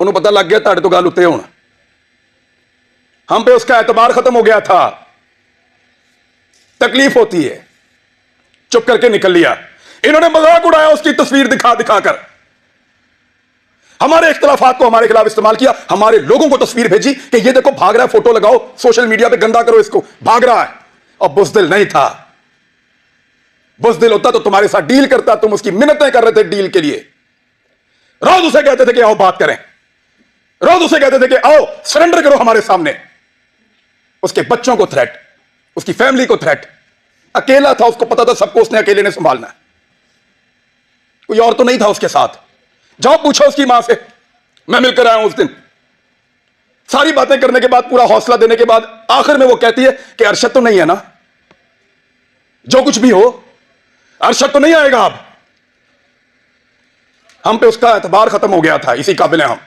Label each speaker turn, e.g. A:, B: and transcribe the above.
A: उन्होंने पता लग गया ताड़े तो गल उत्ते होना, हम पे उसका एतबार खत्म हो गया था। तकलीफ होती है, चुप करके निकल लिया। इन्होंने मजाक उड़ाया उसकी तस्वीर दिखा दिखाकर, हमारे इख्तलाफात को हमारे खिलाफ इस्तेमाल किया, हमारे लोगों को तस्वीर भेजी कि ये देखो भाग रहा है, फोटो लगाओ सोशल मीडिया पे, गंदा करो इसको, भाग रहा है। और बुज़दिल नहीं था, बुज़दिल होता तो तुम्हारे साथ डील करता, तुम उसकी मिन्नतें कर रहे थे डील के लिए। रोज उसे कहते थे कि आओ बात करें, रोज उसे कहते थे कि आओ सरेंडर करो हमारे सामने। उसके बच्चों को थ्रेट, उसकी फैमिली को थ्रेट। अकेला था, उसको पता था सबको उसने अकेले ने संभालना है, कोई और तो नहीं था उसके साथ। जाओ पूछो उसकी मां से, मैं मिलकर आया हूं उस दिन। सारी बातें करने के बाद, पूरा हौसला देने के बाद, आखिर में वो कहती है कि अरशद तो नहीं है ना, जो कुछ भी हो अरशद तो नहीं आएगा अब। हम पे उसका एतबार खत्म हो गया था, इसी काबिल हैं हम।